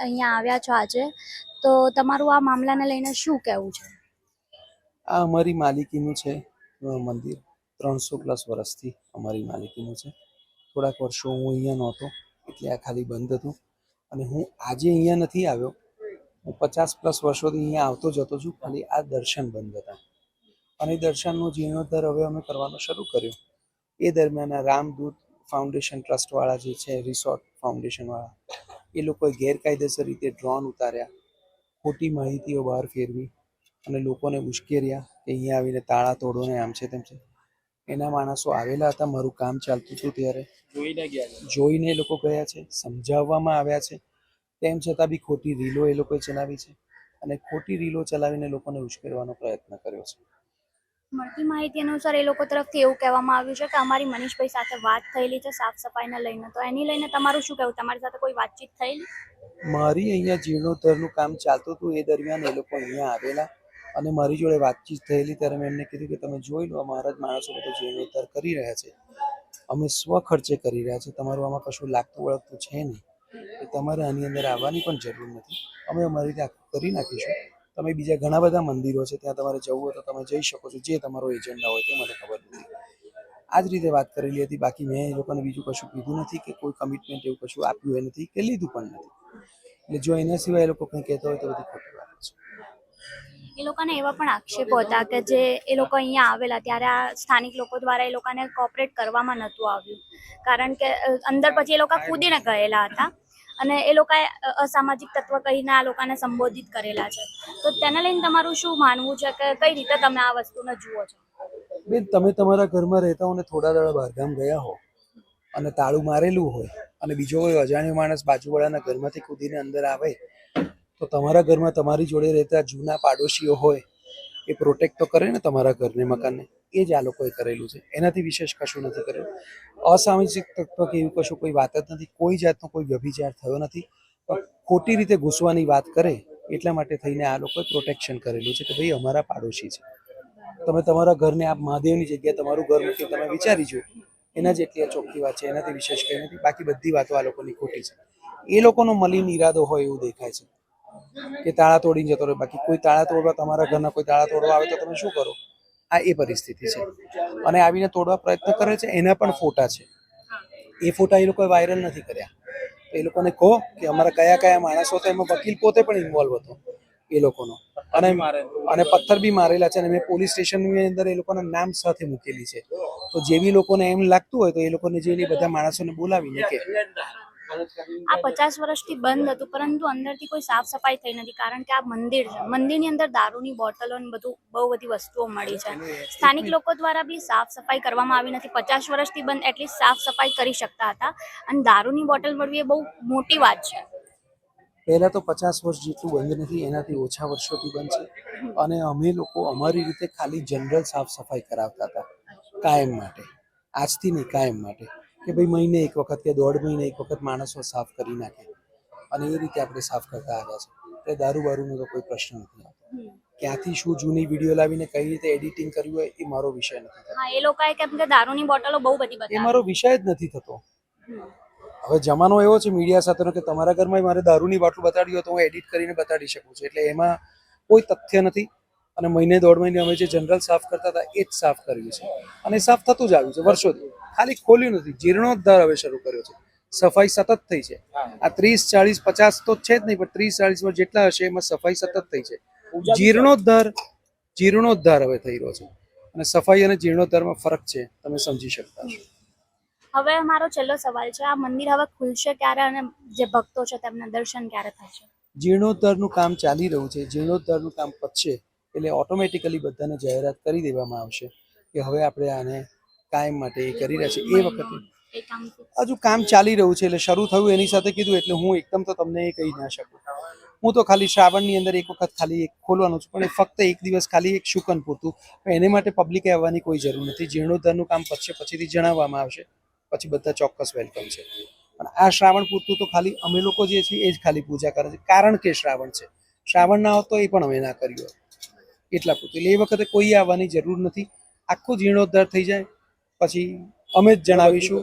અહીંયા આવ્યા છો આજે, તો તમારું આ મામલાને લઈને શું કહેવું છે? આ અમારી માલિકીનું છે મંદિર. 300+ વર્ષથી અમારી માલિકીનું છે. થોડાક વર્ષો હું અહીંયા નહોતો એટલે આ ખાલી બંધ હતું, અને હું આજે અહીંયા નથી આવ્યો. હું 50+ વર્ષોથી અહીંયા આવતો જતો છું, ખાલી આ દર્શન બંધ હતા. અને દર્શનનો જીર્ણોદ્ધાર હવે અમે કરવાનો શરૂ કર્યો. એ દરમિયાન રામદૂત ફાઉન્ડેશન ટ્રસ્ટવાળા જે છે, રિસોર્ટ ફાઉન્ડેશનવાળા, એ લોકોએ ગેરકાયદેસર રીતે ડ્રોન ઉતાર્યા, ખોટી માહિતીઓ બહાર ફેરવી અને લોકોને ઉશ્કેર્યા કે અહીંયા આવીને તાળા તોડો ને આમ છે તેમ છે. એના માણસો આવેલા હતા, મારું કામ ચાલતું હતું ત્યારે જોઈને એ લોકો ગયા છે, સમજાવવામાં આવ્યા છે. તેમ છતાં બી ખોટી રીલો એ લોકોએ ચલાવી છે અને ખોટી રીલો ચલાવીને લોકોને ઉશ્કેરવાનો પ્રયત્ન કર્યો છે. મળતી માહિતી અનુસાર એ લોકો તરફથી એવું કહેવામાં આવ્યું છે કે અમારી મનીષભાઈ સાથે વાત થયેલી છે સાફ સફાઈને લઈને, તો એની લઈને તમારું શું કહેવું? તમારી સાથે કોઈ વાતચીત થયેલી? મારી અહીંયા જીર્ણોદ્ધારનું કામ ચાલતું હતું, એ દરમિયાન એ લોકો અહીંયા આવેલા અને મારી જોડે વાતચીત થયેલી. ત્યારે મેં એમને કીધું કે તમે જોઈ લો, અમારા જ માણસો બધો જીર્ણોદ્ધાર કરી રહ્યા છે, અમે સ્વખર્ચે કરી રહ્યા છે, તમારું આમાં કશું લાગતું વળગતું છે નહીં, તમારે આની અંદર આવવાની પણ જરૂર નથી, અમે અમારી રીતે આખું કરી નાખીશું. તમે બીજા ઘણા બધા મંદિરો છે, ત્યાં તમારે જવું હોય તો તમે જઈ શકો છો, જે તમારો એજન્ડા હોય તે મને ખબર નથી. આ જ રીતે વાત કરેલી હતી. બાકી મેં એ લોકોને બીજું કશું કીધું નથી કે કોઈ કમિટમેન્ટ એવું કશું આપ્યું એ નથી કે લીધું પણ નથી. એટલે જો એના સિવાય એ લોકો કંઈ કહેતા હોય તો બધી ખોટી વાત છે. એ લોકોને એવા પણ આક્ષેપો હતા કે જે એ લોકો અહીંયા આવેલા ત્યારે આ સ્થાનિક લોકો દ્વારા એ લોકોને કોઓપરેટ કરવામાં નહોતું આવ્યું, કારણ કે અંદર પછી એ લોકો કૂદીને ગયેલા હતા અને એ લોકોએ અસામાજિક તત્વ કહીને આ લોકોને સંબોધિત કરેલા છે. તો તેને લઈને તમારું શું માનવું છે કે કઈ રીતે તમે આ વસ્તુને જુઓ છો? બેન, તમે તમારા ઘરમાં રહેતા હો ને થોડા દાડા બહારગામ ગયા હો અને તાળું મારેલું હોય અને બીજો કોઈ અજાણ્યો માણસ બાજુવાળાના ઘરમાંથી કૂદીને અંદર આવે, તો તમારા ઘરમાં તમારી જોડે રહેતા જૂના પાડોશીઓ હોય એ પ્રોટેક્ટ તો કરે ને તમારા ઘરને, મકાનને. એ જ આ લોકોએ કરેલું છે, એનાથી વિશેષ કશું નથી કર્યું. અસામાજિક તત્વ કે એવું કશું કોઈ વાત જ નથી, કોઈ જાતનો કોઈ વ્યભિચાર થયો નથી. ખોટી રીતે ઘૂસવાની વાત કરે એટલા માટે થઈને આ લોકોએ પ્રોટેક્શન કરેલું છે કે ભાઈ અમારા પાડોશી છે. તમે તમારા ઘરને આ મહાદેવની જગ્યાએ તમારું ઘર મૂકી તમે વિચારી જો, એના જેટલી ચોખ્ખી વાત છે, એનાથી વિશેષ કંઈ નથી. બાકી બધી વાતો આ લોકોની ખોટી છે. એ લોકોનો મલિન ઈરાદો હોય એવું દેખાય છે કે તાળા તોડીને જતો રહે. બાકી કોઈ તાળા તોડવા, તમારા ઘરના કોઈ તાળા તોડવા આવે તો તમે શું કરો? આ એ પરિસ્થિતિ છે. અને આવીને તોડવા પ્રયત્ન કરે છે, એના પણ ફોટા છે. એ ફોટા એ લોકોએ વાયરલ નથી કર્યા. એ લોકોને કહો કે અમારા કયા કયા માણસો હતા, એમાં વકીલ પોતે પણ ઇન્વોલ્વ હતો એ લોકોનો, અને પથ્થર બી મારેલા છે. અને મેં પોલીસ સ્ટેશનની અંદર એ લોકોના નામ સાથે મૂકેલી છે. તો જેવી લોકોને એમ લાગતું હોય તો એ લોકોને જઈને બધા માણસોને બોલાવીને કે આ 50 વર્ષથી બંધ હતું, પરંતુ અંદરથી કોઈ સાફ સફાઈ થઈ નથી, કારણ કે આ મંદિર છે. મંદિરની અંદર દારૂની બોટલો ને બહુ બધી વસ્તુઓ મળી છે. સ્થાનિક લોકો દ્વારા બી સાફ સફાઈ કરવામાં આવી નથી. 50 વર્ષથી બંધ, એટલીસ્ટ સાફ સફાઈ કરી શકતા હતા. અને દારૂની બોટલ મળવી એ બહુ મોટી વાત છે. પહેલા તો 50 વર્ષ જેટલું બંધ નથી, એનાથી ઓછા વર્ષોથી બંધ છે. અને અમે લોકો અમારી રીતે ખાલી જનરલ સાફ સફાઈ કરાવતા હતા, કાયમ માટે. આજથી નહીં, કાયમ માટે, કે ભાઈ મહિને એક વખત કે 1.5 મહિને એક વખત માણસો સાફ કરી નાખે, અને એ રીતે આપણે સાફ કરતા આવ્યા છે. એટલે દારૂ બારૂનો તો કોઈ પ્રશ્ન નથી આવતો. ક્યાંથી શું જૂની વિડીયો લાવીને કઈ રીતે એડિટિંગ કર્યું હોય એ મારો વિષય નથી. હા, એ લોકોએ કેમ કે દારૂની બોટલો બહુ બધી બતાવી, એ મારો વિષય જ નથી થતો. હવે જમાનો એવો છે મીડિયા સાથેનો કે તમારા ઘરમાં મારે દારૂની બોટલ બતાડી હોય તો હું એડિટ કરીને બતાડી શકું છું. એટલે એમાં કોઈ તથ્ય નથી. અને મહિને 1.5 મહિને અમે જે જનરલ સાફ કરતા હતા એ જ સાફ કર્યું છે, અને સાફ થતું જ આવ્યું છે વર્ષોથી. ખાલી ખોલ્યું નથી, જીર્ણોદ્ધાર હવે શરૂ કર્યો છે. સફાઈ સતત થઈ છે. આ 30, 40, 50 તો છે જ નહીં, પણ 30, 40 વર્ષ જેટલા હશે એમાં સફાઈ સતત થઈ છે. જીર્ણોદ્ધાર હવે થઈ રહ્યો છે. અને સફાઈ અને જીર્ણોદ્ધારમાં ફરક છે, તમે સમજી શકતા છો. હવે મારો છેલ્લો સવાલ છે, આ મંદિર હવે ખુલશે ક્યારે અને જે ભક્તો છે તેમના દર્શન ક્યારે થશે? જીર્ણોદ્ધારનું કામ ચાલી રહ્યું છે. જીર્ણોદ્ધારનું કામ પતશે એટલે ઓટોમેટિકલી બધાને જાહેરાત કરી દેવામાં આવશે કે હવે આપણે આને કાયમ માટે એ કરી રહ્યા છે. એ વખતે હજુ કામ ચાલી રહ્યું છે, એટલે શરૂ થયું એની સાથે કીધું, એટલે હું એકદમ તો તમને એ કહી ના શકું. હું તો ખાલી શ્રાવણની અંદર એક વખત ખાલી એક ખોલવાનું છું, પણ એ ફક્ત એક દિવસ ખાલી એક શુકન પૂરતું. એને માટે પબ્લિકે આવવાની કોઈ જરૂર નથી. જીર્ણોદ્ધારનું કામ પતશે પછીથી જણાવવામાં આવશે, પછી બધા ચોક્કસ વેલકમ છે. પણ આ શ્રાવણ પૂરતું તો ખાલી અમે લોકો જે છીએ એ જ ખાલી પૂજા કરે છે, કારણ કે શ્રાવણ છે. શ્રાવણ ના હોત તો એ પણ અમે ના કર્યું એટલા પૂરતું. એટલે એ વખતે કોઈ આવવાની જરૂર નથી. આખું જીર્ણોદ્ધાર થઈ જાય પછી અમે જ જણાવીશું.